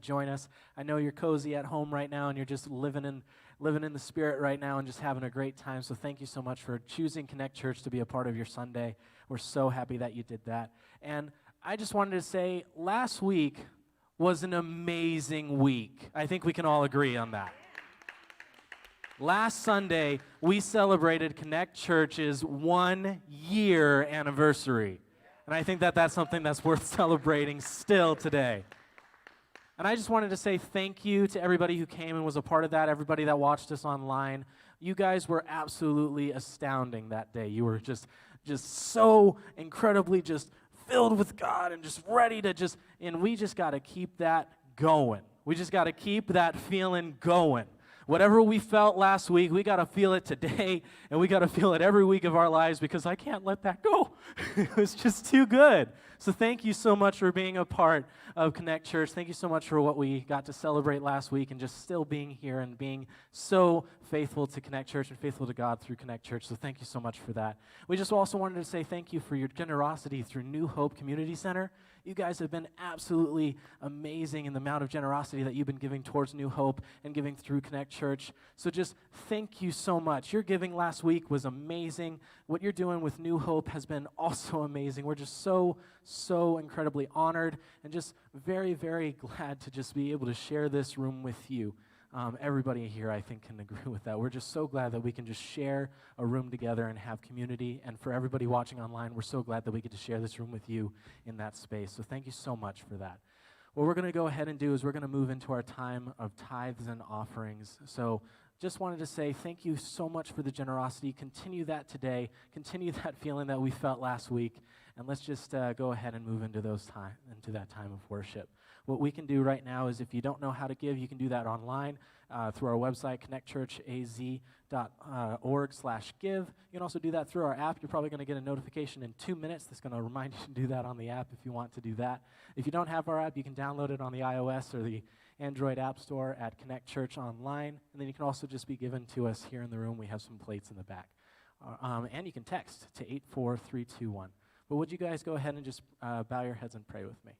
join us. I know you're cozy at home right now and you're just living in the Spirit right now and just having a great time. So thank you so much for choosing Connect Church to be a part of your Sunday. We're so happy that you did that. And I just wanted to say, last week was an amazing week. I think we can all agree on that. Last Sunday, we celebrated Connect Church's 1-year anniversary. And I think that that's something that's worth celebrating still today. And I just wanted to say thank you to everybody who came and was a part of that, everybody that watched us online. You guys were absolutely astounding that day. You were just so incredibly just filled with God and just ready to and we just got to keep that going. We just got to keep that feeling going. Whatever we felt last week, we got to feel it today, and we got to feel it every week of our lives because I can't let that go. It was just too good. So thank you so much for being a part of Connect Church. Thank you so much for what we got to celebrate last week and just still being here and being so faithful to Connect Church and faithful to God through Connect Church. So thank you so much for that. We just also wanted to say thank you for your generosity through New Hope Community Center. You guys have been absolutely amazing in the amount of generosity that you've been giving towards New Hope and giving through Connect Church. So just thank you so much. Your giving last week was amazing. What you're doing with New Hope has been also amazing. We're just so incredibly honored and just very, very glad to just be able to share this room with you. Everybody here, I think, can agree with that. We're just so glad that we can just share a room together and have community. And for everybody watching online, we're so glad that we get to share this room with you in that space. So thank you so much for that. What we're going to go ahead and do is we're going to move into our time of tithes and offerings. So just wanted to say thank you so much for the generosity. Continue that today. Continue that feeling that we felt last week. And let's just go ahead and move into that time of worship. What we can do right now is if you don't know how to give, you can do that online through our website, connectchurchaz.org/give. You can also do that through our app. You're probably going to get a notification in 2 minutes that's going to remind you to do that on the app if you want to do that. If you don't have our app, you can download it on the iOS or the Android App Store at Connect Church Online. And then you can also just be given to us here in the room. We have some plates in the back. And you can text to 84321. But would you guys go ahead and just bow your heads and pray with me?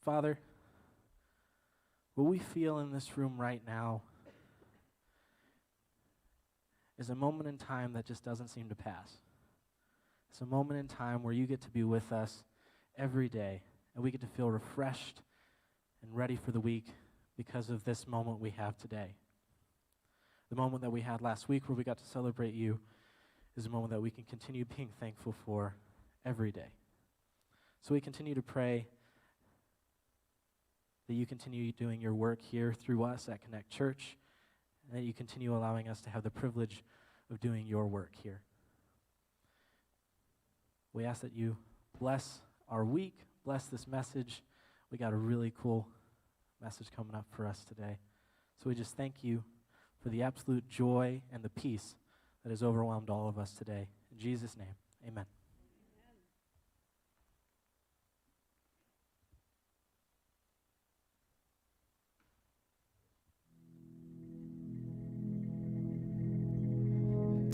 Father, what we feel in this room right now is a moment in time that just doesn't seem to pass. It's a moment in time where you get to be with us every day, and we get to feel refreshed and ready for the week because of this moment we have today. The moment that we had last week where we got to celebrate you is a moment that we can continue being thankful for every day. So we continue to pray that you continue doing your work here through us at Connect Church, and that you continue allowing us to have the privilege of doing your work here. We ask that you bless our week, bless this message. We got a really cool message coming up for us today. So we just thank you for the absolute joy and the peace that has overwhelmed all of us today. In Jesus' name, amen.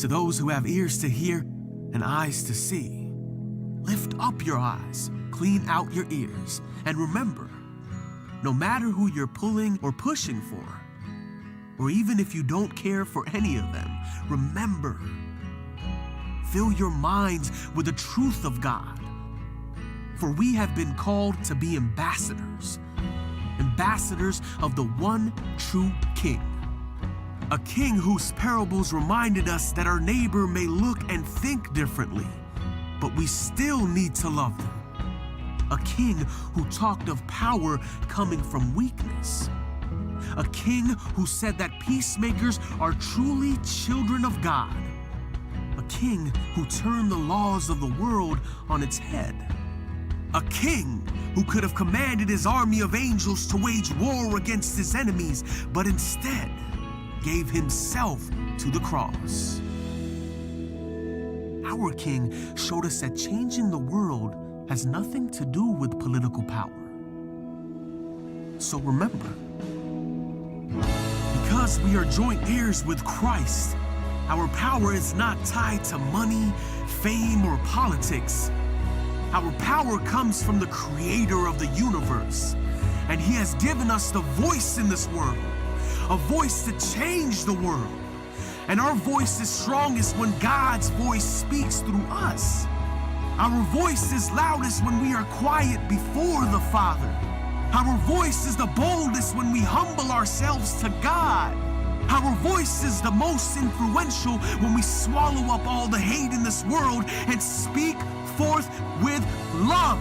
To those who have ears to hear and eyes to see, lift up your eyes, clean out your ears, and remember, no matter who you're pulling or pushing for, or even if you don't care for any of them, remember, fill your minds with the truth of God. For we have been called to be ambassadors of the one true King. A king whose parables reminded us that our neighbor may look and think differently, but we still need to love them. A king who talked of power coming from weakness. A king who said that peacemakers are truly children of God. A king who turned the laws of the world on its head. A king who could have commanded his army of angels to wage war against his enemies, but instead gave himself to the cross. Our King showed us that changing the world has nothing to do with political power. So remember, because we are joint heirs with Christ, our power is not tied to money, fame, or politics, Our power comes from the creator of the universe, and he has given us the voice in this world, a voice to change the world. And our voice is strongest when God's voice speaks through us. Our voice is loudest when we are quiet before the Father. Our voice is the boldest when we humble ourselves to God. Our voice is the most influential when we swallow up all the hate in this world and speak forth with love.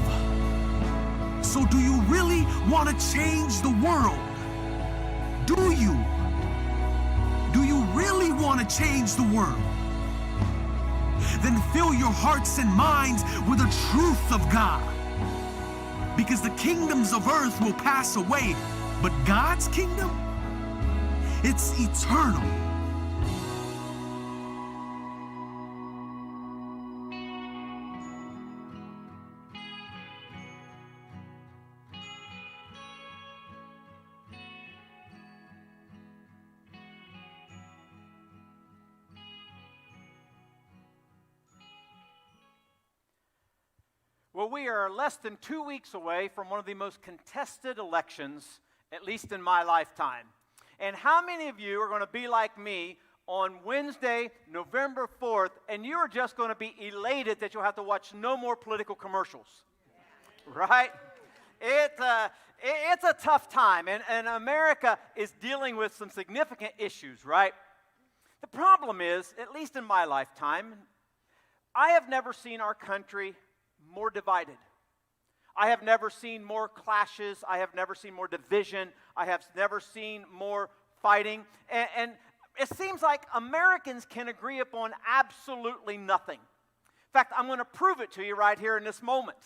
So do you really want to change the world? Do you? Do you really want to change the world? Then fill your hearts and minds with the truth of God. Because the kingdoms of earth will pass away, but God's kingdom, it's eternal. Well, we are less than 2 weeks away from one of the most contested elections, at least in my lifetime. And how many of you are going to be like me on Wednesday, November 4th, and you are just going to be elated that you'll have to watch no more political commercials? Right? It's a tough time, and America is dealing with some significant issues, right? The problem is, at least in my lifetime, I have never seen our country more divided. I have never seen more clashes. I have never seen more division. I have never seen more fighting. And it seems like Americans can agree upon absolutely nothing. In fact, I'm going to prove it to you right here in this moment.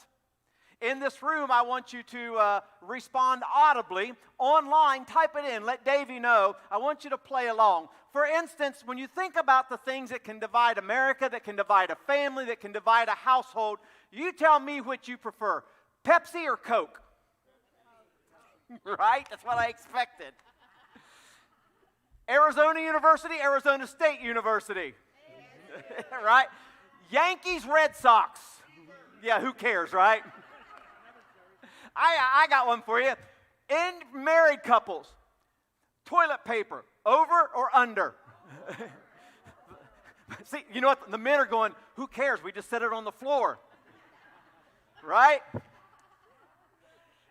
In this room, I want you to respond audibly. Online, type it in. Let Davey know. I want you to play along. For instance, when you think about the things that can divide America, that can divide a family, that can divide a household, you tell me which you prefer, Pepsi or Coke? Right? That's what I expected. Arizona University, Arizona State University. Right? Yankees, Red Sox. Yeah, who cares, right? I got one for you. In married couples, toilet paper, over or under? See, you know what? The men are going, who cares? We just set it on the floor. Right?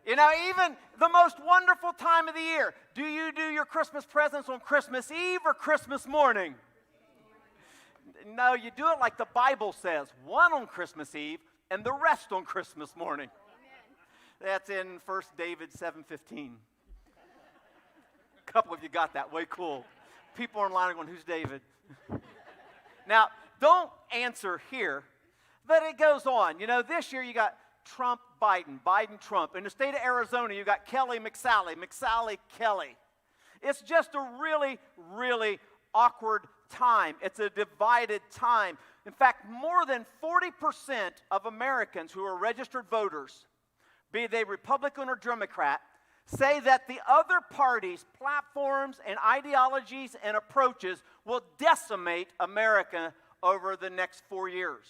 You know, even the most wonderful time of the year, do you do your Christmas presents on Christmas Eve or Christmas morning? No, you do it like the Bible says, one on Christmas Eve and the rest on Christmas morning. That's in 1 David 7:15. A couple of you got that. Way cool. People online are going, who's David? Now, don't answer here, but it goes on. You know, this year you got Trump, Biden, Biden, Trump. In the state of Arizona, you got Kelly, McSally, McSally, Kelly. It's just a really, really awkward time. It's a divided time. In fact, more than 40% of Americans who are registered voters, be they Republican or Democrat, say that the other parties' platforms and ideologies and approaches will decimate America over the next 4 years.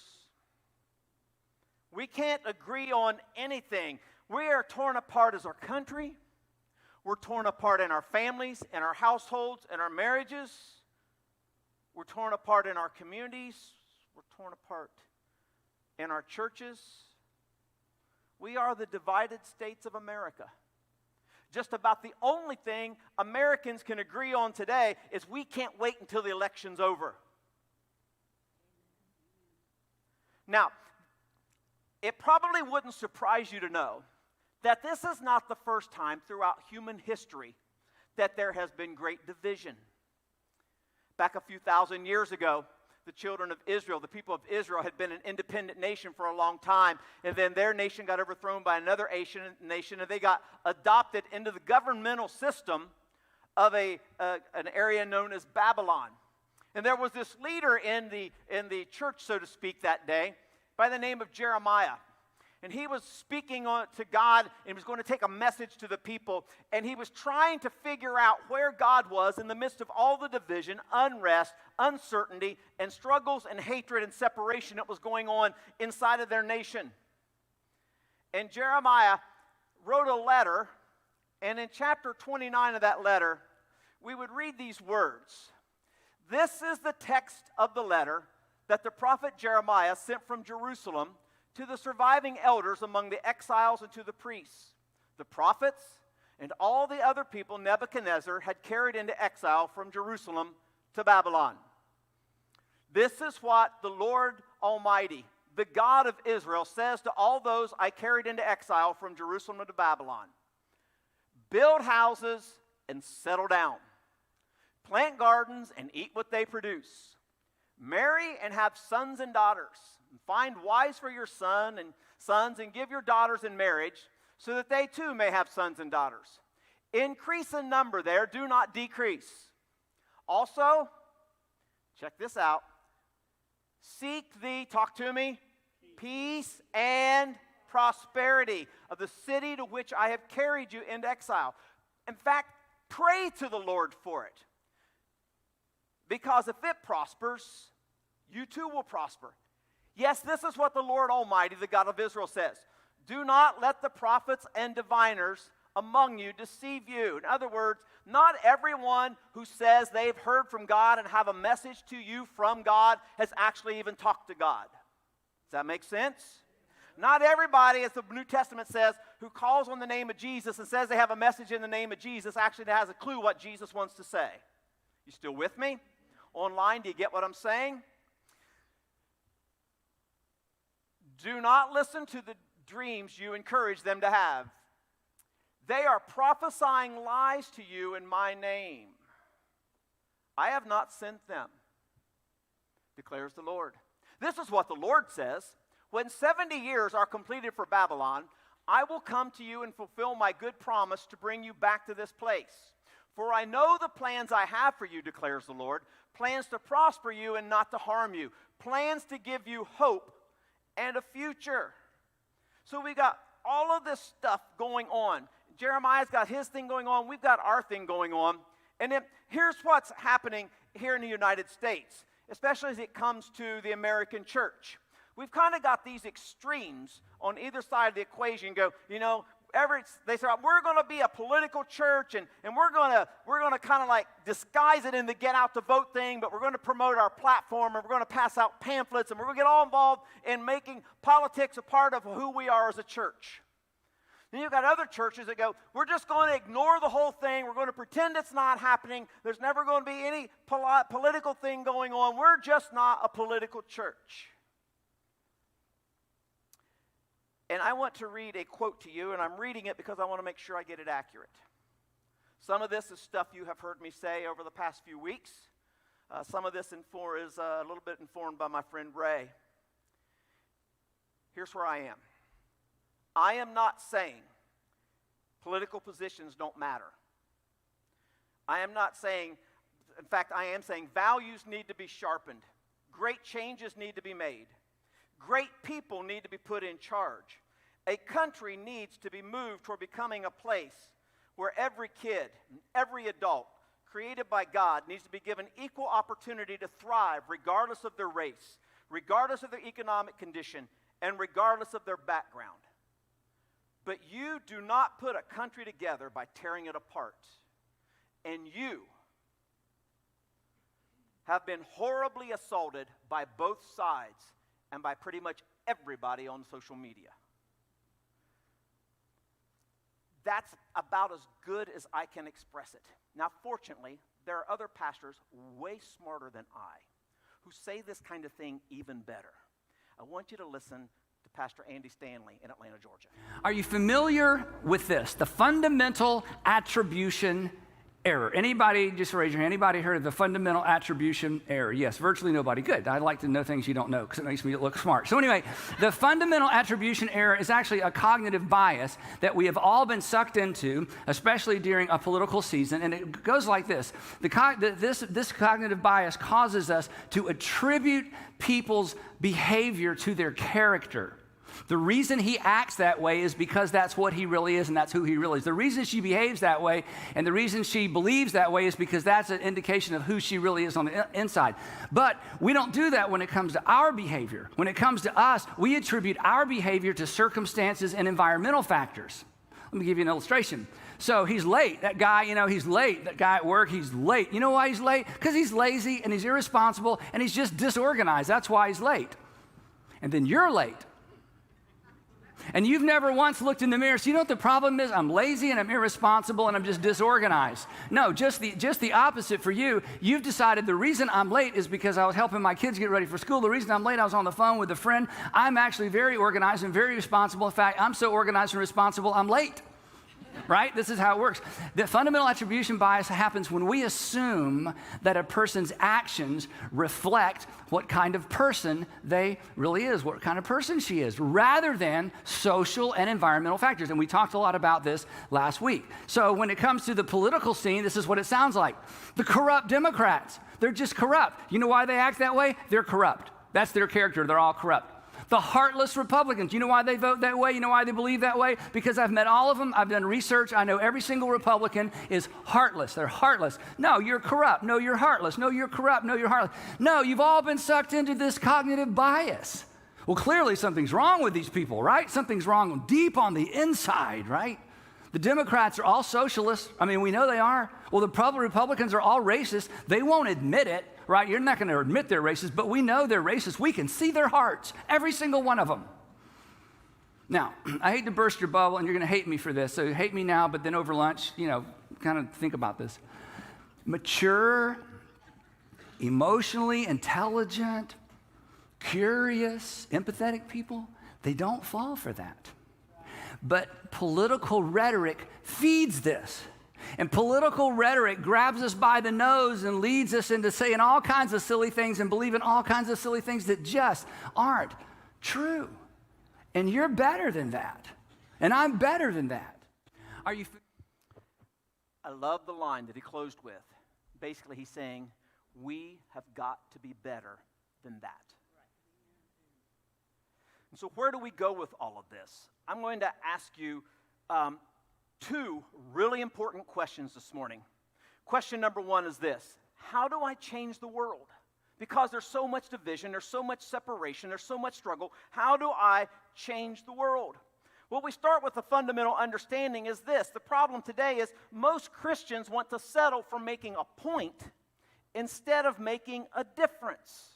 We can't agree on anything. We are torn apart as our country. We're torn apart in our families, in our households, in our marriages. We're torn apart in our communities. We're torn apart in our churches. We are the divided states of America. Just about the only thing Americans can agree on today is we can't wait until the election's over. Now, it probably wouldn't surprise you to know that this is not the first time throughout human history that there has been great division. Back a few thousand years ago, the children of Israel, the people of Israel, had been an independent nation for a long time, and then their nation got overthrown by another Asian nation, and they got adopted into the governmental system of an area known as Babylon. And there was this leader in the church, so to speak, that day by the name of Jeremiah. And he was speaking to God and was going to take a message to the people. And he was trying to figure out where God was in the midst of all the division, unrest, uncertainty, and struggles and hatred and separation that was going on inside of their nation. And Jeremiah wrote a letter, and in chapter 29 of that letter, we would read these words. This is the text of the letter that the prophet Jeremiah sent from Jerusalem to the surviving elders among the exiles and to the priests, the prophets, and all the other people Nebuchadnezzar had carried into exile from Jerusalem to Babylon. This is what the Lord Almighty, the God of Israel, says to all those I carried into exile from Jerusalem to Babylon. Build houses and settle down. Plant gardens and eat what they produce. Marry and have sons and daughters. Find wives for your sons and give your daughters in marriage so that they too may have sons and daughters. Increase in number there, do not decrease. Also, check this out. Seek thee, talk to me, peace and prosperity of the city to which I have carried you into exile. In fact, pray to the Lord for it. Because if it prospers, you too will prosper. Yes, this is what the Lord Almighty, the God of Israel, says. Do not let the prophets and diviners among you deceive you. In other words, not everyone who says they've heard from God and have a message to you from God has actually even talked to God. Does that make sense? Not everybody, as the New Testament says, who calls on the name of Jesus and says they have a message in the name of Jesus actually has a clue what Jesus wants to say. You still with me? Online, do you get what I'm saying? Do not listen to the dreams you encourage them to have. They are prophesying lies to you in my name. I have not sent them, declares the Lord. This is what the Lord says. When 70 years are completed for Babylon, I will come to you and fulfill my good promise to bring you back to this place. For I know the plans I have for you, declares the Lord, plans to prosper you and not to harm you, plans to give you hope and a future. So we got all of this stuff going on. Jeremiah's got his thing going on. We've got our thing going on. And then here's what's happening here in the United States, especially as it comes to the American church. We've kind of got these extremes on either side of the equation. Go, you know, they say, we're going to be a political church, and we're going to kind of like disguise it in the get out the vote thing, but we're going to promote our platform, and we're going to pass out pamphlets, and we're going to get all involved in making politics a part of who we are as a church. Then you've got other churches that go, we're just going to ignore the whole thing. We're going to pretend it's not happening. There's never going to be any political thing going on. We're just not a political church. And I want to read a quote to you, and I'm reading it because I want to make sure I get it accurate. Some of this is stuff you have heard me say over the past few weeks. Some of this is a little bit informed by my friend Ray. Here's where I am. I am not saying political positions don't matter. I am not saying, in fact, I am saying values need to be sharpened. Great changes need to be made. Great people need to be put in charge. A country needs to be moved toward becoming a place where every kid, every adult created by God needs to be given equal opportunity to thrive regardless of their race, regardless of their economic condition, and regardless of their background. But you do not put a country together by tearing it apart. And you have been horribly assaulted by both sides and by pretty much everybody on social media. That's about as good as I can express it. Now, fortunately, there are other pastors way smarter than I who say this kind of thing even better. I want you to listen to Pastor Andy Stanley in Atlanta, Georgia. Are you familiar with this? The fundamental attribution error. Anybody, just raise your hand, anybody heard of the fundamental attribution error? Yes, virtually nobody. Good. I like to know things you don't know because it makes me look smart. So anyway, the fundamental attribution error is actually a cognitive bias that we have all been sucked into, especially during a political season, and it goes like this. This cognitive bias causes us to attribute people's behavior to their character. The reason he acts that way is because that's what he really is and that's who he really is. The reason she behaves that way and the reason she believes that way is because that's an indication of who she really is on the inside. But we don't do that when it comes to our behavior. When it comes to us, we attribute our behavior to circumstances and environmental factors. Let me give you an illustration. So he's late. That guy, he's late. That guy at work, he's late. You know why he's late? Because he's lazy and he's irresponsible and he's just disorganized. That's why he's late. And then you're late. And you've never once looked in the mirror. So you know what the problem is? I'm lazy and I'm irresponsible and I'm just disorganized. No, just the opposite for you. You've decided the reason I'm late is because I was helping my kids get ready for school. The reason I'm late, I was on the phone with a friend. I'm actually very organized and very responsible. In fact, I'm so organized and responsible, I'm late. Right? This is how it works. The fundamental attribution bias happens when we assume that a person's actions reflect what kind of person they really is, what kind of person she is, rather than social and environmental factors. And we talked a lot about this last week. So when it comes to the political scene, this is what it sounds like. The corrupt Democrats, they're just corrupt. You know why they act that way? They're corrupt. That's their character. They're all corrupt. The heartless Republicans, you know why they vote that way? You know why they believe that way? Because I've met all of them. I've done research. I know every single Republican is heartless. They're heartless. No, you're corrupt. No, you're heartless. No, you're corrupt. No, you're heartless. No, you've all been sucked into this cognitive bias. Well, clearly something's wrong with these people, right? Something's wrong deep on the inside, right? The Democrats are all socialists. I mean, we know they are. Well, the Republicans are all racist. They won't admit it, right? You're not going to admit they're racist, but we know they're racist. We can see their hearts, every single one of them. Now, I hate to burst your bubble, and you're going to hate me for this, so hate me now, but then over lunch, kind of think about this. Mature, emotionally intelligent, curious, empathetic people, they don't fall for that. But political rhetoric feeds this. And political rhetoric grabs us by the nose and leads us into saying all kinds of silly things and believing all kinds of silly things that just aren't true. And you're better than that. And I'm better than that. I love the line that he closed with. Basically, he's saying, we have got to be better than that. And so where do we go with all of this? I'm going to ask you two really important questions this morning. Question number one is this: how do I change the world? Because there's so much division, there's so much separation, there's so much struggle. How do I change the world? Well, we start with the fundamental understanding is this. The problem today is most Christians want to settle for making a point instead of making a difference.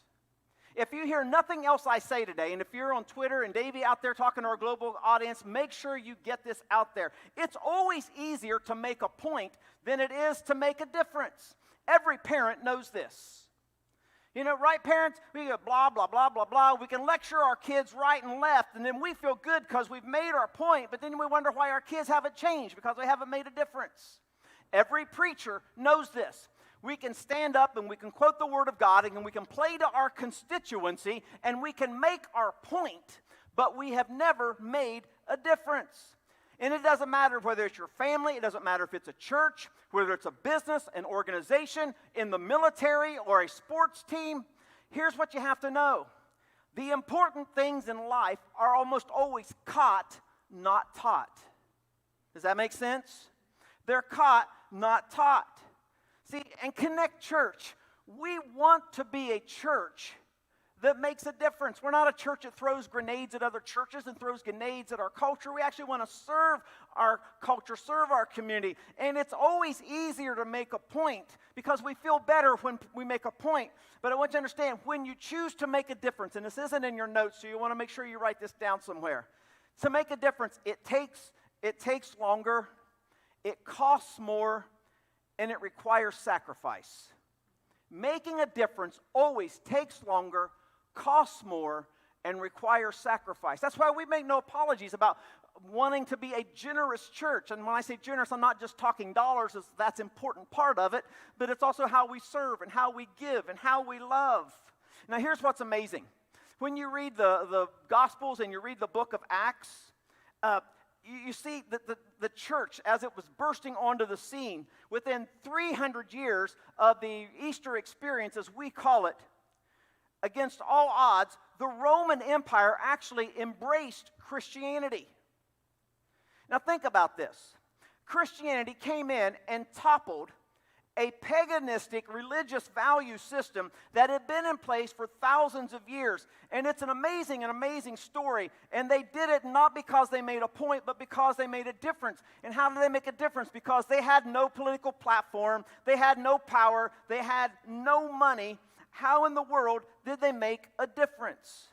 If you hear nothing else I say today, and if you're on Twitter and Davey out there talking to our global audience, make sure you get this out there. It's always easier to make a point than it is to make a difference. Every parent knows this. Right, parents? We go blah, blah, blah, blah, blah. We can lecture our kids right and left, and then we feel good because we've made our point, but then we wonder why our kids haven't changed because they haven't made a difference. Every preacher knows this. We can stand up and we can quote the Word of God and we can play to our constituency and we can make our point, but we have never made a difference. And it doesn't matter whether it's your family, it doesn't matter if it's a church, whether it's a business, an organization, in the military, or a sports team. Here's what you have to know. The important things in life are almost always caught, not taught. Does that make sense? They're caught, not taught. See, and Connect Church, we want to be a church that makes a difference. We're not a church that throws grenades at other churches and throws grenades at our culture. We actually want to serve our culture, serve our community. And it's always easier to make a point because we feel better when we make a point. But I want you to understand, when you choose to make a difference, and this isn't in your notes, so you want to make sure you write this down somewhere. To make a difference, it takes longer, it costs more, and it requires sacrifice. Making a difference always takes longer, costs more, and requires sacrifice. That's why we make no apologies about wanting to be a generous church. And when I say generous, I'm not just talking dollars, that's an important part of it, but it's also how we serve and how we give and how we love. Now here's what's amazing. When you read the Gospels and you read the book of Acts, you see that the church, as it was bursting onto the scene, within 300 years of the Easter experience, as we call it, against all odds, the Roman Empire actually embraced Christianity. Now think about this. Christianity came in and toppled a paganistic religious value system that had been in place for thousands of years. And it's an amazing story. And they did it not because they made a point, but because they made a difference. And how did they make a difference? Because they had no political platform, they had no power, they had no money. How in the world did they make a difference?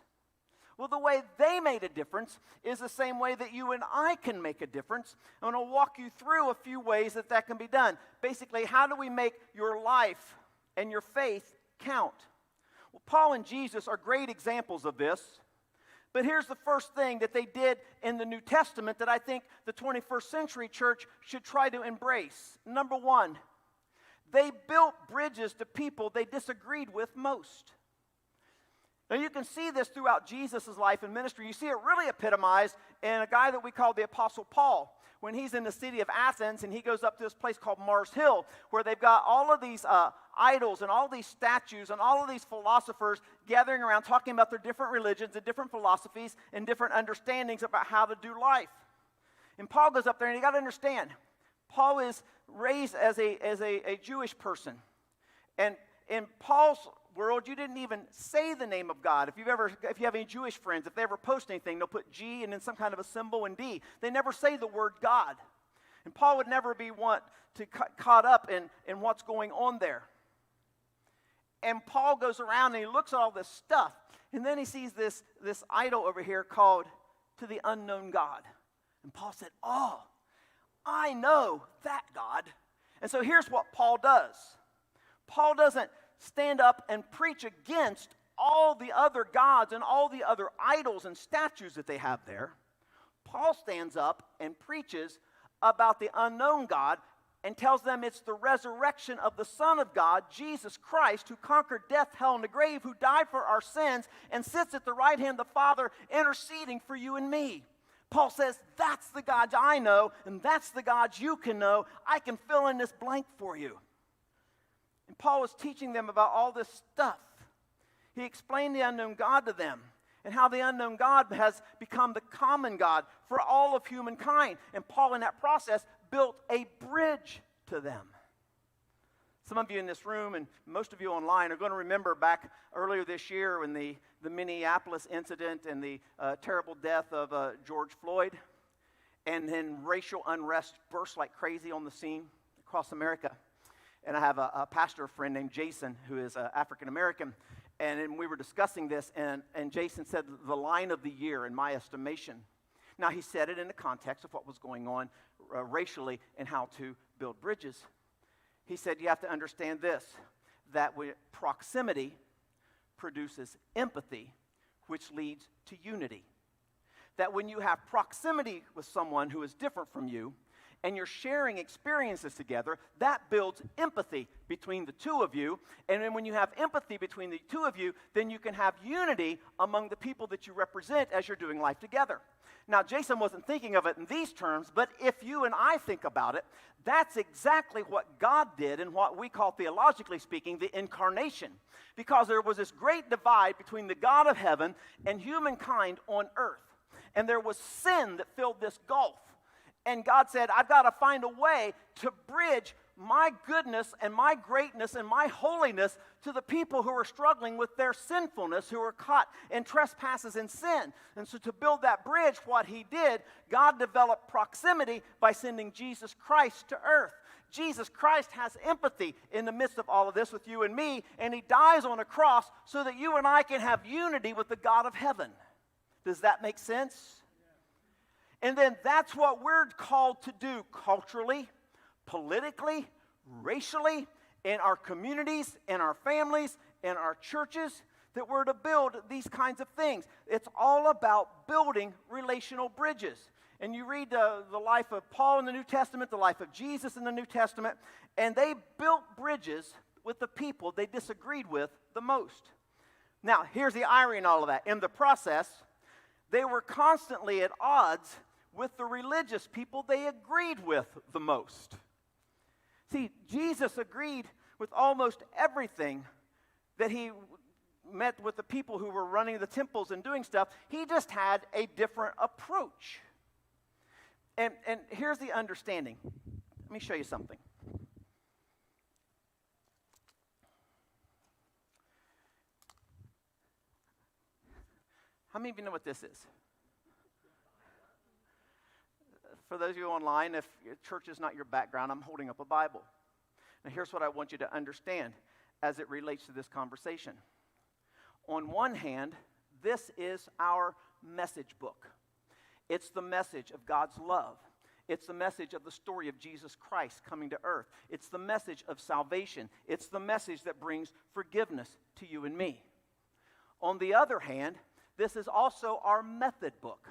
Well, the way they made a difference is the same way that you and I can make a difference. I'm going to walk you through a few ways that that can be done. Basically, how do we make your life and your faith count? Well, Paul and Jesus are great examples of this. But here's the first thing that they did in the New Testament that I think the 21st century church should try to embrace. Number one, they built bridges to people they disagreed with most. Now, you can see this throughout Jesus' life and ministry. You see it really epitomized in a guy that we call the Apostle Paul. When he's in the city of Athens and he goes up to this place called Mars Hill, where they've got all of these idols and all these statues and all of these philosophers gathering around talking about their different religions and different philosophies and different understandings about how to do life. And Paul goes up there, and you got to understand, Paul is raised as a Jewish person. And in Paul's world, you didn't even say the name of God. If you have any Jewish friends, if they ever post anything, they'll put G and then some kind of a symbol and D. They never say the word God. And Paul would never be caught up in what's going on there. And Paul goes around and he looks at all this stuff, and then he sees this idol over here called To the Unknown God. And Paul said, oh, I know that God. And so here's what Paul does. Paul doesn't stand up and preach against all the other gods and all the other idols and statues that they have there. Paul stands up and preaches about the unknown God and tells them it's the resurrection of the Son of God, Jesus Christ, who conquered death, hell, and the grave, who died for our sins and sits at the right hand of the Father interceding for you and me. Paul says, that's the God I know, and that's the God you can know. I can fill in this blank for you. And Paul was teaching them about all this stuff. He explained the unknown God to them and how the unknown God has become the common God for all of humankind. And Paul, in that process, built a bridge to them. Some of you in this room and most of you online are going to remember back earlier this year when the Minneapolis incident and the terrible death of George Floyd, and then racial unrest burst like crazy on the scene across America. And I have a pastor friend named Jason who is African American, and we were discussing this, and Jason said the line of the year in my estimation. Now, he said it in the context of what was going on racially and how to build bridges. He said you have to understand this, that proximity produces empathy, which leads to unity. That when you have proximity with someone who is different from you, and you're sharing experiences together, that builds empathy between the two of you. And then when you have empathy between the two of you, then you can have unity among the people that you represent as you're doing life together. Now, Jason wasn't thinking of it in these terms, but if you and I think about it, that's exactly what God did in what we call, theologically speaking, the incarnation. Because there was this great divide between the God of heaven and humankind on earth. And there was sin that filled this gulf. And God said, I've got to find a way to bridge my goodness and my greatness and my holiness to the people who are struggling with their sinfulness, who are caught in trespasses and sin. And so to build that bridge, what he did, God developed proximity by sending Jesus Christ to earth. Jesus Christ has empathy in the midst of all of this with you and me, and he dies on a cross so that you and I can have unity with the God of heaven. Does that make sense? And then that's what we're called to do culturally, politically, racially, in our communities, in our families, in our churches, that we're to build these kinds of things. It's all about building relational bridges. And you read the life of Paul in the New Testament, the life of Jesus in the New Testament, and they built bridges with the people they disagreed with the most. Now, here's the irony in all of that. In the process, they were constantly at odds with the religious people they agreed with the most. See, Jesus agreed with almost everything that he met with the people who were running the temples and doing stuff. He just had a different approach. And here's the understanding. Let me show you something. How many of you know what this is? For those of you online, if church is not your background, I'm holding up a Bible. Now here's what I want you to understand as it relates to this conversation. On one hand, this is our message book. It's the message of God's love. It's the message of the story of Jesus Christ coming to earth. It's the message of salvation. It's the message that brings forgiveness to you and me. On the other hand, this is also our method book.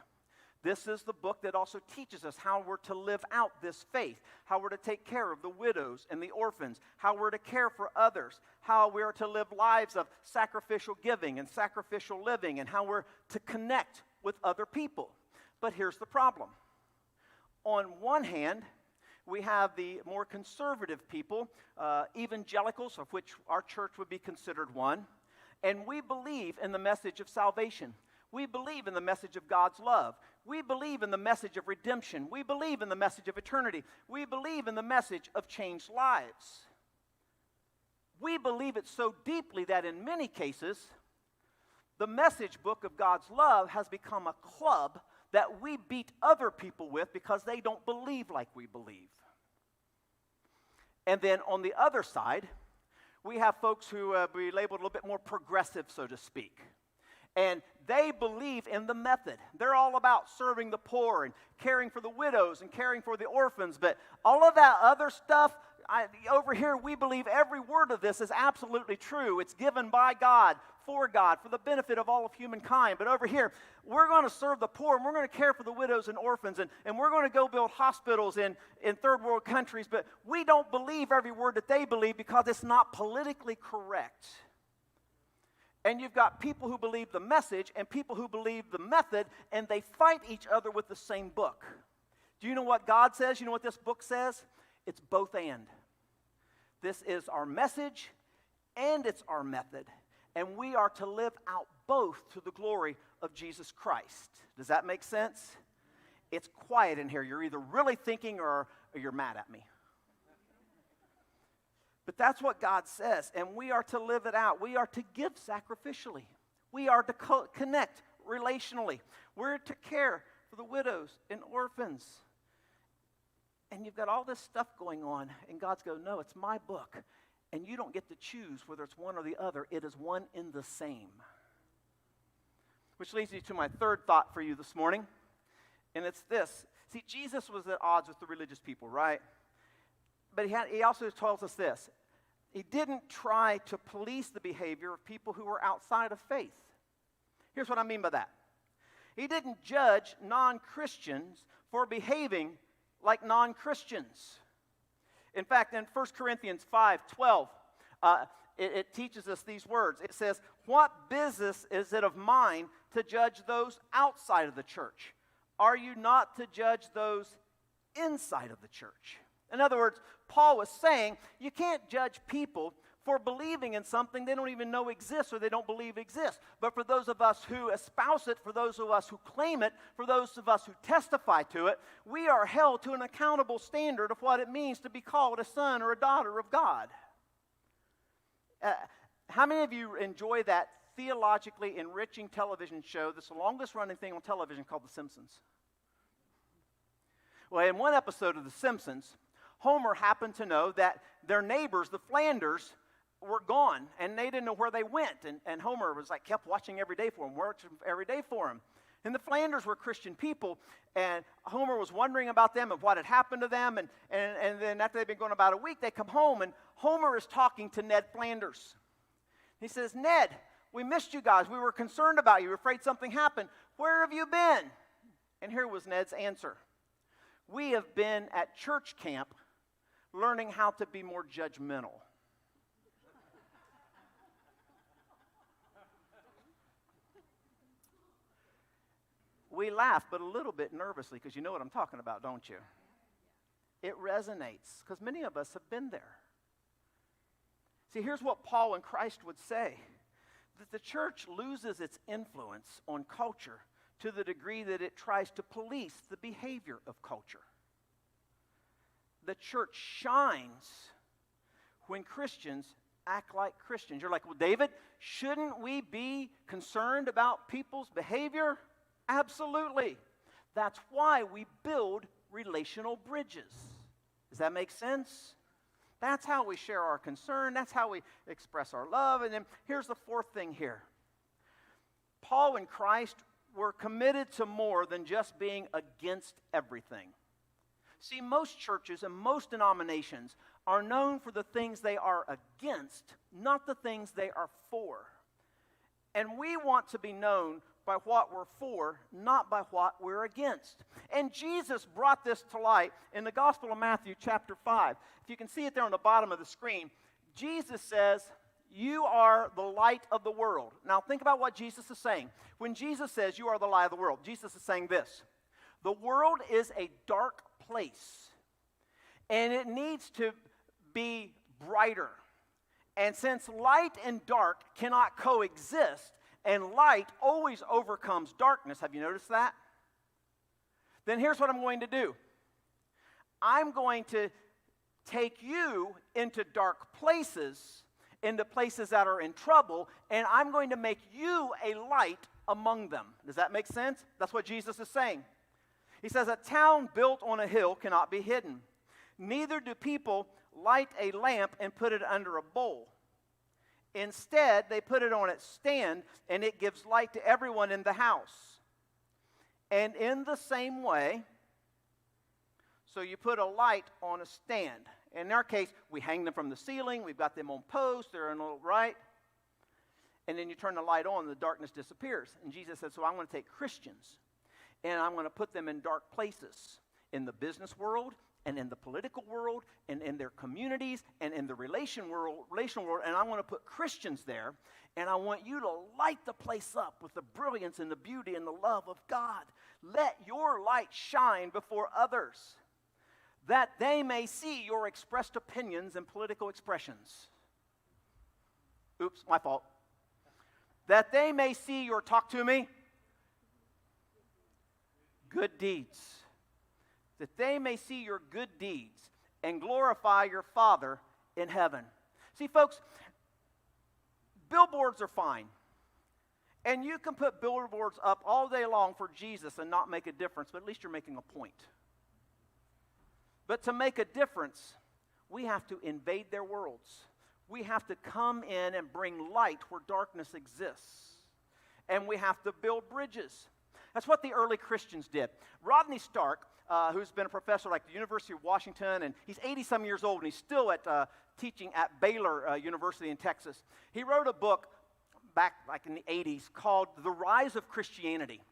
This is the book that also teaches us how we're to live out this faith, how we're to take care of the widows and the orphans, how we're to care for others, how we're to live lives of sacrificial giving and sacrificial living, and how we're to connect with other people. But here's the problem. On one hand, we have the more conservative people, evangelicals, of which our church would be considered one, and we believe in the message of salvation. We believe in the message of God's love. We believe in the message of redemption. We believe in the message of eternity. We believe in the message of changed lives. We believe it so deeply that in many cases, the message book of God's love has become a club that we beat other people with because they don't believe like we believe. And then on the other side, we have folks who we labeled a little bit more progressive, so to speak. And they believe in the method. They're all about serving the poor and caring for the widows and caring for the orphans. But all of that other stuff, over here, we believe every word of this is absolutely true. It's given by God, for the benefit of all of humankind. But over here, we're going to serve the poor, and we're going to care for the widows and orphans, and we're going to go build hospitals in third world countries. But we don't believe every word that they believe because it's not politically correct. And you've got people who believe the message and people who believe the method, and they fight each other with the same book. Do you know what God says? You know what this book says? It's both and. This is our message and it's our method. And we are to live out both to the glory of Jesus Christ. Does that make sense? It's quiet in here. You're either really thinking or you're mad at me. But that's what God says, and we are to live it out. We are to give sacrificially. We are to connect relationally. We're to care for the widows and orphans. And you've got all this stuff going on, and God's going, no, it's my book, and you don't get to choose whether it's one or the other. It is one in the same. Which leads me to my third thought for you this morning, and it's this. See, Jesus was at odds with the religious people, right? But he also tells us this. He didn't try to police the behavior of people who were outside of faith. Here's what I mean by that. He didn't judge non-Christians for behaving like non-Christians. In fact, in 1 Corinthians 5:12, it teaches us these words. It says, "What business is it of mine to judge those outside of the church? Are you not to judge those inside of the church?" In other words, Paul was saying you can't judge people for believing in something they don't even know exists or they don't believe exists. But for those of us who espouse it, for those of us who claim it, for those of us who testify to it, we are held to an accountable standard of what it means to be called a son or a daughter of God. How many of you enjoy that theologically enriching television show that's the longest running thing on television called The Simpsons? Well, in one episode of The Simpsons, Homer happened to know that their neighbors, the Flanders, were gone, and they didn't know where they went. And Homer was like, kept watching every day for them, watching every day for them. And the Flanders were Christian people, and Homer was wondering about them and what had happened to them. And then after they'd been gone about a week, they come home, and Homer is talking to Ned Flanders. He says, "Ned, we missed you guys. We were concerned about you. We were afraid something happened. Where have you been?" And here was Ned's answer. "We have been at church camp learning how to be more judgmental." We laugh, but a little bit nervously, because you know what I'm talking about, don't you? It resonates, because many of us have been there. See, here's what Paul and Christ would say. that the church loses its influence on culture to the degree that it tries to police the behavior of culture. The church shines when Christians act like Christians. You're like, well, David, shouldn't we be concerned about people's behavior? Absolutely. That's why we build relational bridges. Does that make sense? That's how we share our concern. That's how we express our love. And then here's the fourth thing here. Paul and Christ were committed to more than just being against everything. See, most churches and most denominations are known for the things they are against, not the things they are for. And we want to be known by what we're for, not by what we're against. And Jesus brought this to light in the Gospel of Matthew chapter 5. If you can see it there on the bottom of the screen, Jesus says, you are the light of the world. Now think about what Jesus is saying. When Jesus says you are the light of the world, Jesus is saying this. The world is a dark place, and it needs to be brighter. And since light and dark cannot coexist, and light always overcomes darkness, have you noticed that? Then here's what I'm going to do. I'm going to take you into dark places, into places that are in trouble, and I'm going to make you a light among them. Does that make sense? That's what Jesus is saying. He says, a town built on a hill cannot be hidden. Neither do people light a lamp and put it under a bowl. Instead, they put it on its stand, and it gives light to everyone in the house. And in the same way, so you put a light on a stand. In our case, we hang them from the ceiling. We've got them on posts. They're in a little, right? And then you turn the light on, and the darkness disappears. And Jesus said, so I'm going to take Christians, and I'm going to put them in dark places in the business world, and in the political world, and in their communities, and in the relational world, and I want to put Christians there, and I want you to light the place up with the brilliance and the beauty and the love of God. Let your light shine before others, that they may see your expressed opinions and political expressions. Oops, my fault. That they may see your, talk to me, good deeds. That they may see your good deeds and glorify your Father in heaven. See, folks, billboards are fine. And you can put billboards up all day long for Jesus and not make a difference, but at least you're making a point. But to make a difference, we have to invade their worlds. We have to come in and bring light where darkness exists. And we have to build bridges. That's what the early Christians did. Rodney Stark, who's been a professor like the University of Washington, and he's 80-some years old, and he's still teaching at Baylor University in Texas. He wrote a book back like in the 80s called The Rise of Christianity.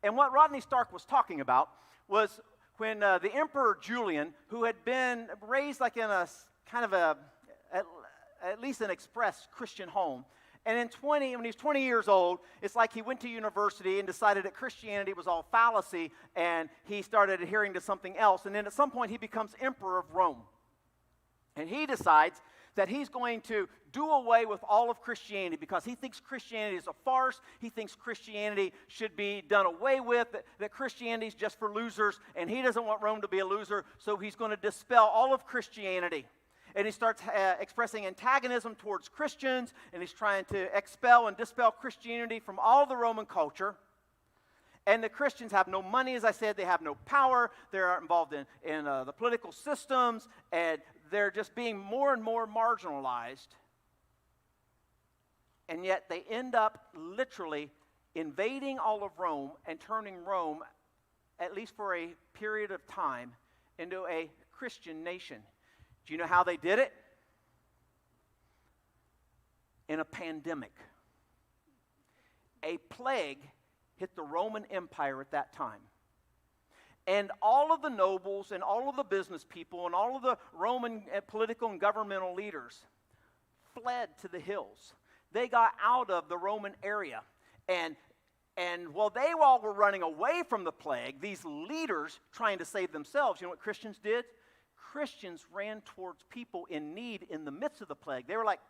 And what Rodney Stark was talking about was when the Emperor Julian, who had been raised like in a kind of at least an express Christian home, and when he was 20 years old, it's like he went to university and decided that Christianity was all fallacy, and he started adhering to something else. And then at some point, he becomes emperor of Rome. And he decides that he's going to do away with all of Christianity because he thinks Christianity is a farce. He thinks Christianity should be done away with, that Christianity is just for losers, and he doesn't want Rome to be a loser, so he's going to dispel all of Christianity. And he starts expressing antagonism towards Christians, and he's trying to expel and dispel Christianity from all the Roman culture. And the Christians have no money, as I said. They have no power. They're involved in the political systems, and they're just being more and more marginalized. And yet they end up literally invading all of Rome and turning Rome, at least for a period of time, into a Christian nation. Do you know how they did it? In a pandemic. A plague hit the Roman Empire at that time. And all of the nobles and all of the business people and all of the Roman political and governmental leaders fled to the hills. They got out of the Roman area. And while they all were running away from the plague, these leaders trying to save themselves, you know what Christians did? Christians ran towards people in need in the midst of the plague. They were like,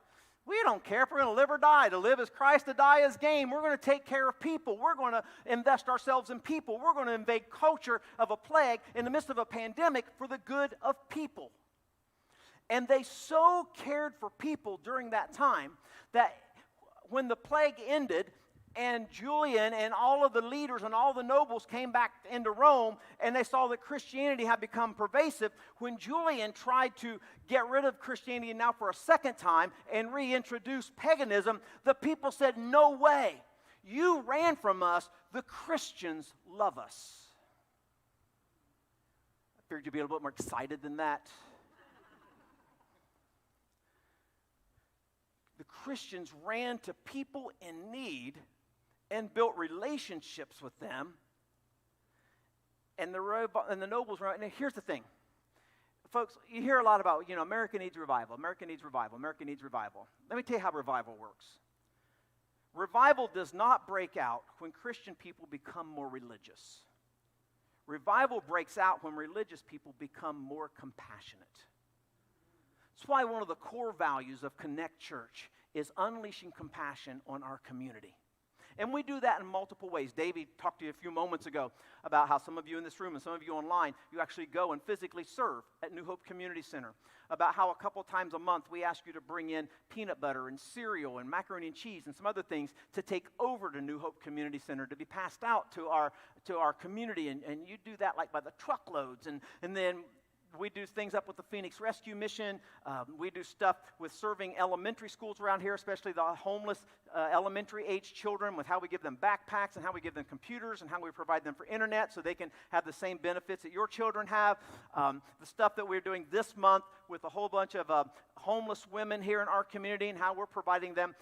We don't care if we're going to live or die. To live is Christ, to die is gain. We're going to take care of people. We're going to invest ourselves in people. We're going to invade culture of a plague in the midst of a pandemic for the good of people. And they so cared for people during that time that when the plague ended and Julian and all of the leaders and all the nobles came back into Rome and they saw that Christianity had become pervasive, when Julian tried to get rid of Christianity now for a second time and reintroduce paganism, the people said, "No way. You ran from us. The Christians love us." I figured you'd be a little bit more excited than that. The Christians ran to people in need and built relationships with them. And the nobles were, and here's the thing. Folks, you hear a lot about, America needs revival, America needs revival, America needs revival. Let me tell you how revival works. Revival does not break out when Christian people become more religious. Revival breaks out when religious people become more compassionate. That's why one of the core values of Connect Church is unleashing compassion on our community. And we do that in multiple ways. Davey talked to you a few moments ago about how some of you in this room and some of you online, you actually go and physically serve at New Hope Community Center. About how a couple times a month we ask you to bring in peanut butter and cereal and macaroni and cheese and some other things to take over to New Hope Community Center to be passed out to our community. And you do that like by the truckloads. And then we do things up with the Phoenix Rescue Mission. We do stuff with serving elementary schools around here, especially the homeless elementary age children, with how we give them backpacks and how we give them computers and how we provide them for internet so they can have the same benefits that your children have. The stuff that we're doing this month with a whole bunch of homeless women here in our community and how we're providing them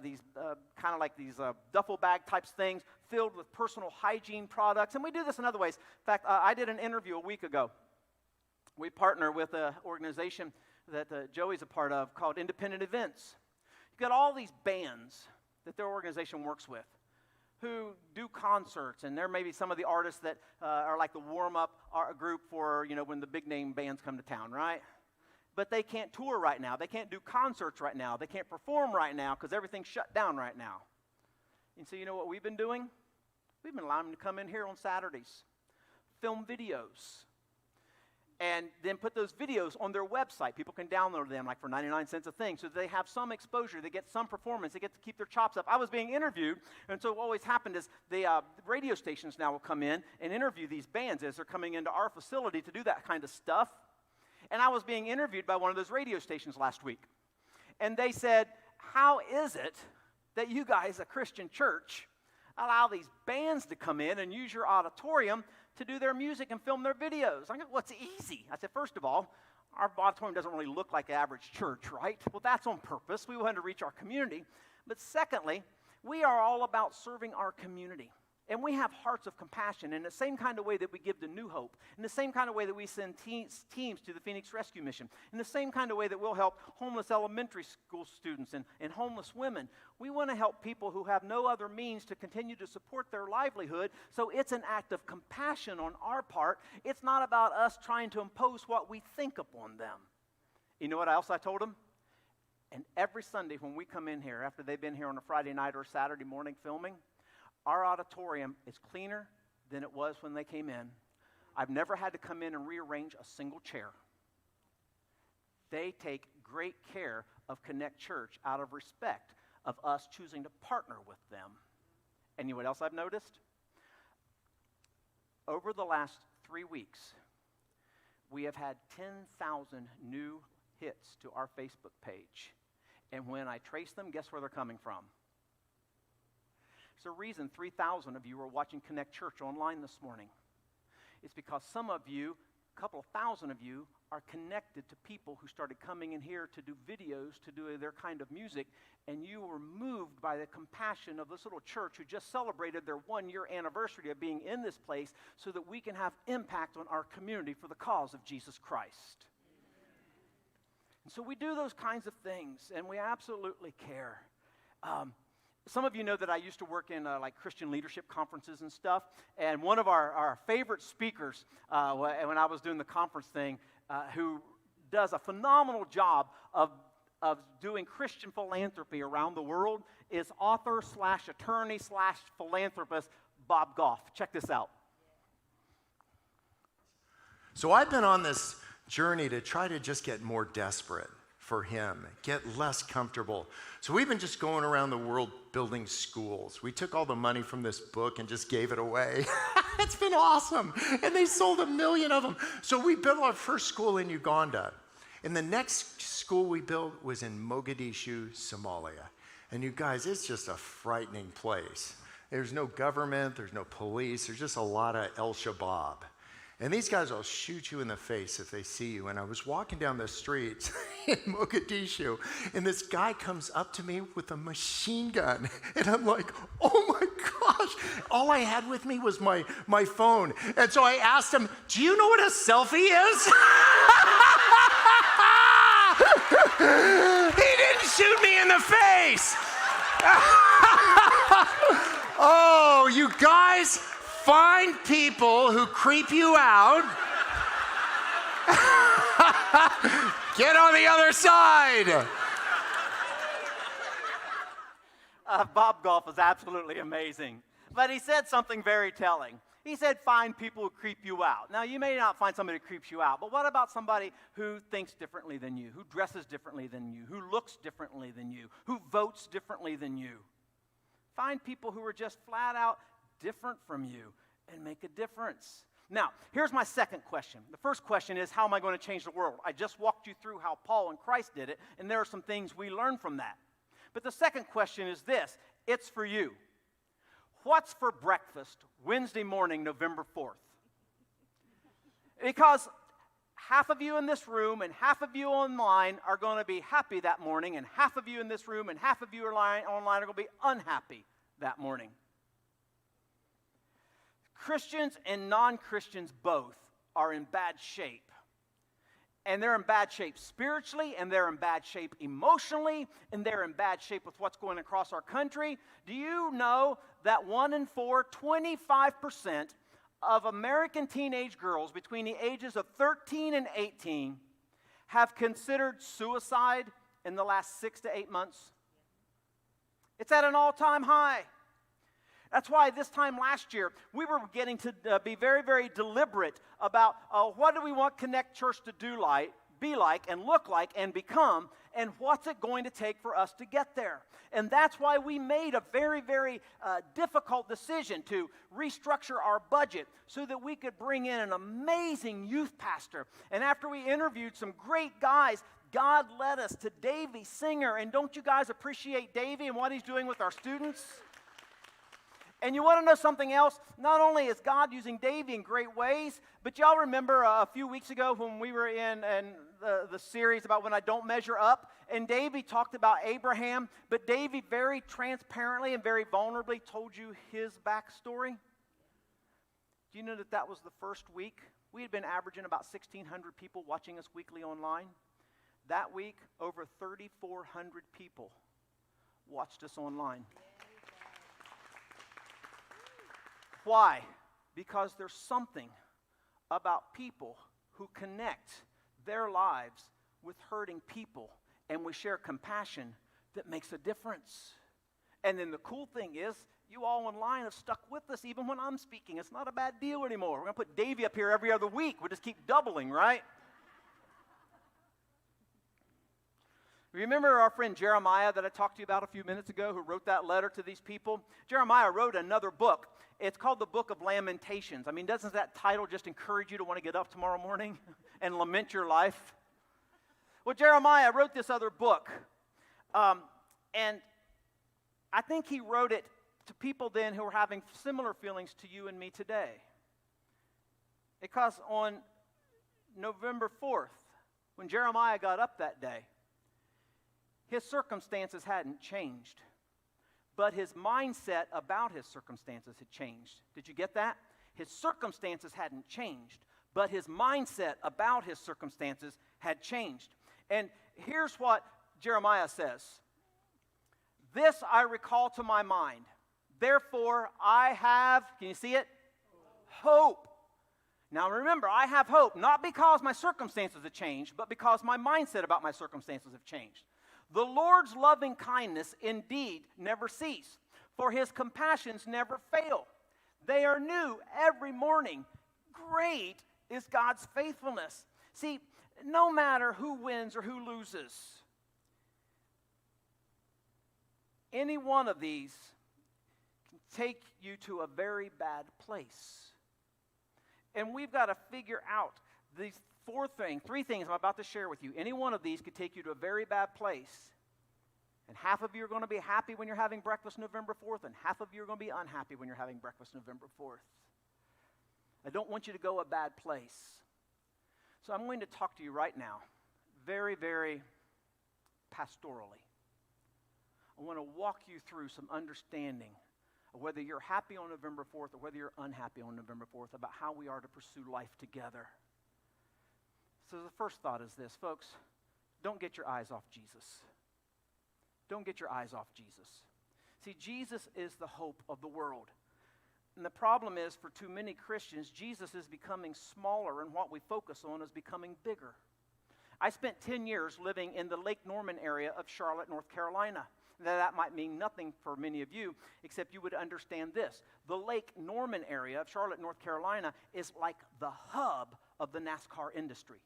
these kind of like these duffel bag types things filled with personal hygiene products. And we do this in other ways. In fact, I did an interview a week ago. We partner with an organization that Joey's a part of called Independent Events. You've got all these bands that their organization works with who do concerts, and there may be some of the artists that are like the warm-up group for, when the big-name bands come to town, right? But they can't tour right now. They can't do concerts right now. They can't perform right now because everything's shut down right now. And so you know what we've been doing? We've been allowing them to come in here on Saturdays, film videos, and then put those videos on their website. People can download them like for 99 cents a thing, so they have some exposure, they get some performance, they get to keep their chops up. I was being interviewed, and so what always happened is the radio stations now will come in and interview these bands as they're coming into our facility to do that kind of stuff. And I was being interviewed by one of those radio stations last week. And they said, "How is it that you guys, a Christian church, allow these bands to come in and use your auditorium to do their music and film their videos?" I go, "Well, it's easy." I said, "First of all, our auditorium doesn't really look like an average church, right? Well, that's on purpose. We wanted to reach our community. But secondly, we are all about serving our community. And we have hearts of compassion in the same kind of way that we give to New Hope, in the same kind of way that we send teams to the Phoenix Rescue Mission, in the same kind of way that we'll help homeless elementary school students and homeless women. We want to help people who have no other means to continue to support their livelihood, so it's an act of compassion on our part. It's not about us trying to impose what we think upon them." You know what else I told them? And every Sunday when we come in here, after they've been here on a Friday night or Saturday morning filming, our auditorium is cleaner than it was when they came in. I've never had to come in and rearrange a single chair. They take great care of Connect Church out of respect of us choosing to partner with them. And you know what else I've noticed? Over the last 3 weeks, we have had 10,000 new hits to our Facebook page. And when I trace them, guess where they're coming from? There's a reason 3,000 of you are watching Connect Church online this morning. It's because some of you, a couple of thousand of you, are connected to people who started coming in here to do videos, to do their kind of music, and you were moved by the compassion of this little church who just celebrated their 1-year anniversary of being in this place so that we can have impact on our community for the cause of Jesus Christ. And so we do those kinds of things, and we absolutely care. Some of you know that I used to work in like Christian leadership conferences and stuff, and one of our favorite speakers when I was doing the conference thing, who does a phenomenal job of of doing Christian philanthropy around the world is author / attorney / philanthropist Bob Goff. Check this out. So I've been on this journey to try to just get more desperate for him, get less comfortable. So we've been just going around the world building schools. We took all the money from this book and just gave it away. It's been awesome. And they sold 1 million of them. So we built our first school in Uganda. And the next school we built was in Mogadishu, Somalia. And you guys, it's just a frightening place. There's no government, there's no police, there's just a lot of El Shabaab. And these guys will shoot you in the face if they see you. And I was walking down the streets in Mogadishu, and this guy comes up to me with a machine gun. And I'm like, oh my gosh. All I had with me was my phone. And so I asked him, do you know what a selfie is? He didn't shoot me in the face. Oh, you guys, find people who creep you out. Get on the other side. Bob Goff is absolutely amazing. But he said something very telling. He said, find people who creep you out. Now, you may not find somebody who creeps you out, but what about somebody who thinks differently than you, who dresses differently than you, who looks differently than you, who votes differently than you? Find people who are just flat out different from you and make a difference. Now, here's my second question. The first question is, how am I going to change the world? I just walked you through how Paul and Christ did it, and there are some things we learn from that. But the second question is this. It's for you. What's for breakfast Wednesday morning, November 4th? Because half of you in this room and half of you online are going to be happy that morning, and half of you in this room and half of you online are going to be unhappy that morning. Christians and non-Christians both are in bad shape. And they're in bad shape spiritually, and they're in bad shape emotionally, and they're in bad shape with what's going across our country. Do you know that 1 in 4, 25% of American teenage girls between the ages of 13 and 18 have considered suicide in the last 6 to 8 months? It's at an all-time high. That's why this time last year, we were getting to be very, very deliberate about what do we want Connect Church to be like, and look like, and become, and what's it going to take for us to get there. And that's why we made a very, very difficult decision to restructure our budget so that we could bring in an amazing youth pastor. And after we interviewed some great guys, God led us to Davey Singer. And don't you guys appreciate Davey and what he's doing with our students? And you want to know something else? Not only is God using Davey in great ways, but y'all remember a few weeks ago when we were in the series about when I don't measure up, and Davey talked about Abraham, but Davey very transparently and very vulnerably told you his backstory. Do you know that was the first week? We had been averaging about 1,600 people watching us weekly online. That week, over 3,400 people watched us online. Why? Because there's something about people who connect their lives with hurting people, and we share compassion that makes a difference. And then the cool thing is, you all online have stuck with us even when I'm speaking. It's not a bad deal anymore. We're going to put Davey up here every other week. We'll just keep doubling, right? Remember our friend Jeremiah that I talked to you about a few minutes ago who wrote that letter to these people? Jeremiah wrote another book. It's called the Book of Lamentations. I mean, doesn't that title just encourage you to want to get up tomorrow morning and lament your life? Well, Jeremiah wrote this other book. And I think he wrote it to people then who were having similar feelings to you and me today. Because on November 4th, when Jeremiah got up that day, his circumstances hadn't changed, but his mindset about his circumstances had changed. Did you get that? His circumstances hadn't changed, but his mindset about his circumstances had changed. And here's what Jeremiah says. This I recall to my mind. Therefore, I have, can you see it? Hope. Now remember, I have hope, not because my circumstances have changed, but because my mindset about my circumstances have changed. The Lord's loving kindness indeed never cease, for his compassions never fail. They are new every morning. Great is God's faithfulness. See, no matter who wins or who loses, any one of these can take you to a very bad place. And we've got to figure out these three things I'm about to share with you. Any one of these could take you to a very bad place. And half of you are going to be happy when you're having breakfast November 4th, and half of you are going to be unhappy when you're having breakfast November 4th. I don't want you to go a bad place. So I'm going to talk to you right now, very, very pastorally. I want to walk you through some understanding of whether you're happy on November 4th or whether you're unhappy on November 4th, about how we are to pursue life together. So the first thought is this, folks: don't get your eyes off Jesus. Don't get your eyes off Jesus. See, Jesus is the hope of the world. And the problem is, for too many Christians, Jesus is becoming smaller, and what we focus on is becoming bigger. I spent 10 years living in the Lake Norman area of Charlotte, North Carolina. Now, that might mean nothing for many of you, except you would understand this. The Lake Norman area of Charlotte, North Carolina is like the hub of the NASCAR industry.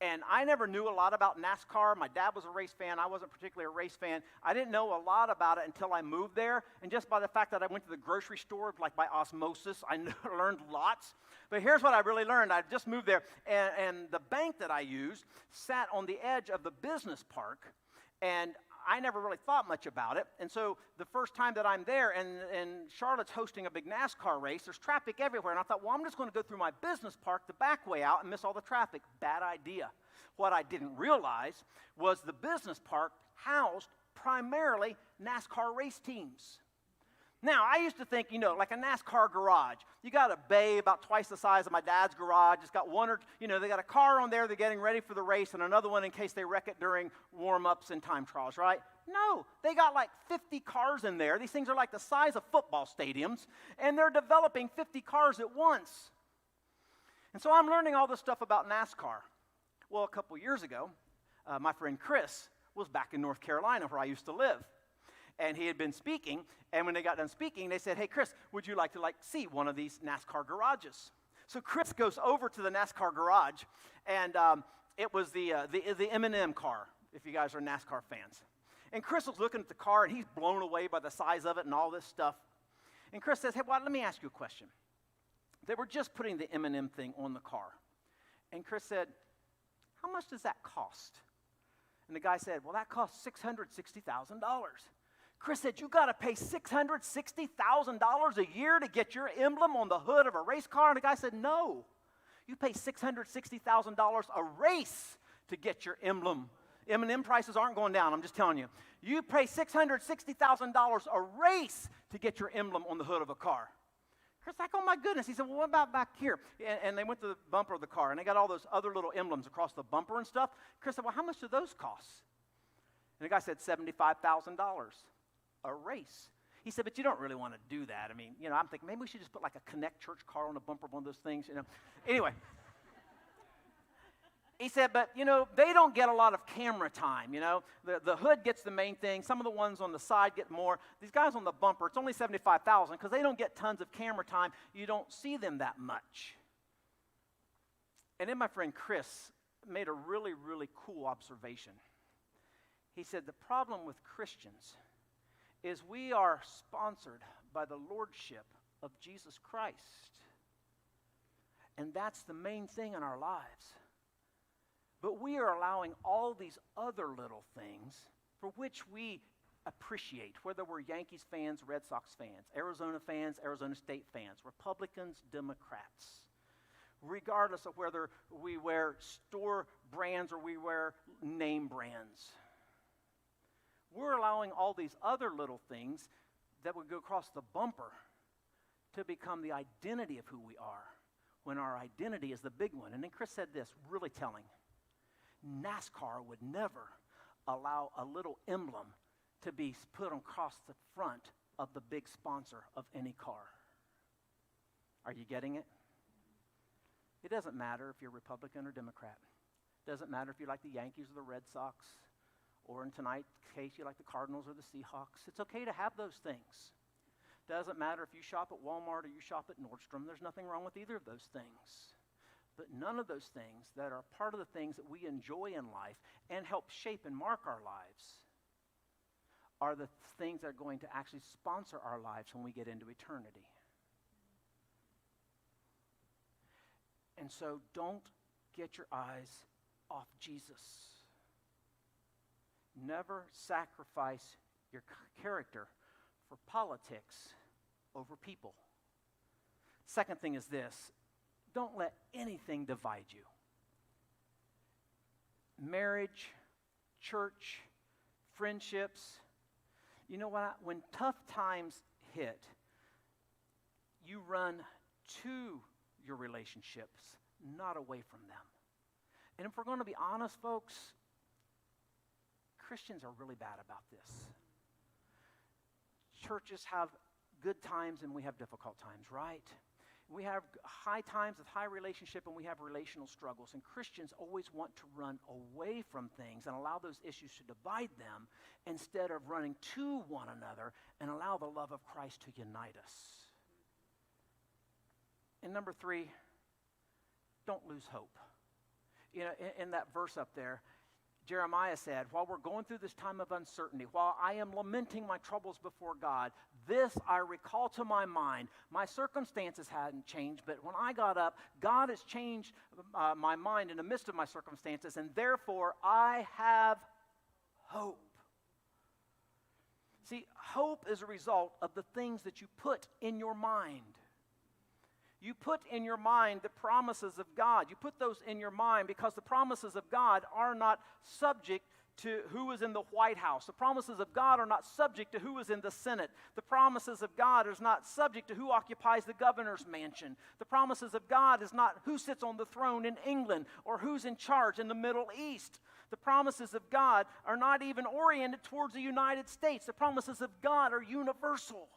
And I never knew a lot about NASCAR. My dad was a race fan. I wasn't particularly a race fan. I didn't know a lot about it until I moved there. And just by the fact that I went to the grocery store, like by osmosis, I learned lots. But here's what I really learned. I just moved there, and the bank that I used sat on the edge of the business park, and I never really thought much about it. And so the first time that I'm there, and Charlotte's hosting a big NASCAR race, there's traffic everywhere. And I thought, well, I'm just going to go through my business park the back way out and miss all the traffic. Bad idea. What I didn't realize was the business park housed primarily NASCAR race teams. Now, I used to think, like a NASCAR garage. You got a bay about twice the size of my dad's garage. It's got they got a car on there, they're getting ready for the race, and another one in case they wreck it during warm-ups and time trials, right? No, they got like 50 cars in there. These things are like the size of football stadiums, and they're developing 50 cars at once. And so I'm learning all this stuff about NASCAR. Well, a couple years ago, my friend Chris was back in North Carolina where I used to live. And he had been speaking, and when they got done speaking, they said, hey, Chris, would you like to see one of these NASCAR garages? So Chris goes over to the NASCAR garage, and it was the M&M car, if you guys are NASCAR fans. And Chris was looking at the car, and he's blown away by the size of it and all this stuff. And Chris says, hey, well, let me ask you a question. They were just putting the M&M thing on the car. And Chris said, how much does that cost? And the guy said, well, that costs $660,000. Chris said, you got to pay $660,000 a year to get your emblem on the hood of a race car? And the guy said, no. You pay $660,000 a race to get your emblem. M&M prices aren't going down, I'm just telling you. You pay $660,000 a race to get your emblem on the hood of a car. Chris like, oh my goodness. He said, well, what about back here? And they went to the bumper of the car, and they got all those other little emblems across the bumper and stuff. Chris said, well, how much do those cost? And the guy said, $75,000 a race. He said, but you don't really want to do that. I mean, I'm thinking maybe we should just put like a Connect Church car on the bumper of one of those things, Anyway. He said, but, they don't get a lot of camera time, The hood gets the main thing. Some of the ones on the side get more. These guys on the bumper, it's only $75,000 because they don't get tons of camera time. You don't see them that much. And then my friend Chris made a really, really cool observation. He said, the problem with Christians is we are sponsored by the lordship of Jesus Christ. And that's the main thing in our lives. But we are allowing all these other little things for which we appreciate, whether we're Yankees fans, Red Sox fans, Arizona State fans, Republicans, Democrats, regardless of whether we wear store brands or we wear name brands. We're allowing all these other little things that would go across the bumper to become the identity of who we are, when our identity is the big one. And then Chris said this, really telling. NASCAR would never allow a little emblem to be put across the front of the big sponsor of any car. Are you getting it? It doesn't matter if you're Republican or Democrat. It doesn't matter if you like the Yankees or the Red Sox or in tonight's case, you like the Cardinals or the Seahawks. It's okay to have those things. Doesn't matter if you shop at Walmart or you shop at Nordstrom. There's nothing wrong with either of those things. But none of those things that are part of the things that we enjoy in life and help shape and mark our lives are the things that are going to actually sponsor our lives when we get into eternity. And so don't get your eyes off Jesus. Never sacrifice your character for politics over people. Second thing is this: don't let anything divide you. Marriage, church, friendships. You know what? When tough times hit, you run to your relationships, not away from them. And if we're going to be honest, folks, Christians are really bad about this. Churches have good times and we have difficult times, right? We have high times with high relationship and we have relational struggles. And Christians always want to run away from things and allow those issues to divide them instead of running to one another and allow the love of Christ to unite us. And number 3, don't lose hope. You know, in that verse up there, Jeremiah said, while we're going through this time of uncertainty, while I am lamenting my troubles before God, this I recall to my mind. My circumstances hadn't changed, but when I got up, God has changed my mind in the midst of my circumstances, and therefore I have hope. See, hope is a result of the things that you put in your mind. You put in your mind the promises of God. You put those in your mind because the promises of God are not subject to who is in the White House. The promises of God are not subject to who is in the Senate. The promises of God is not subject to who occupies the governor's mansion. The promises of God is not who sits on the throne in England or who's in charge in the Middle East. The promises of God are not even oriented towards the United States. The promises of God are universal.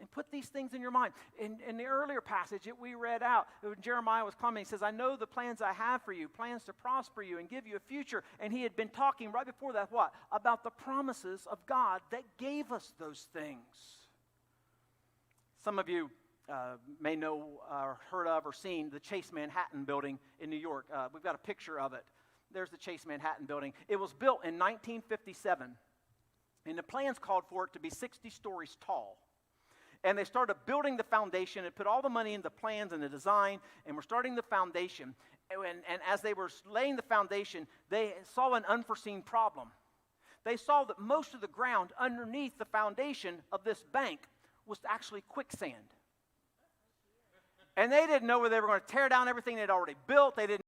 And put these things in your mind. In the earlier passage that we read out, when Jeremiah was commenting, he says, I know the plans I have for you, plans to prosper you and give you a future. And he had been talking right before that, what? About the promises of God that gave us those things. Some of you may know or heard of or seen the Chase Manhattan building in New York. We've got a picture of it. There's the Chase Manhattan building. It was built in 1957. And the plans called for it to be 60 stories tall. And they started building the foundation and put all the money into the plans and the design, and we're starting the foundation. And as they were laying the foundation, they saw an unforeseen problem. They saw that most of the ground underneath the foundation of this bank was actually quicksand. And they didn't know whether they were going to tear down everything they'd already built. They didn't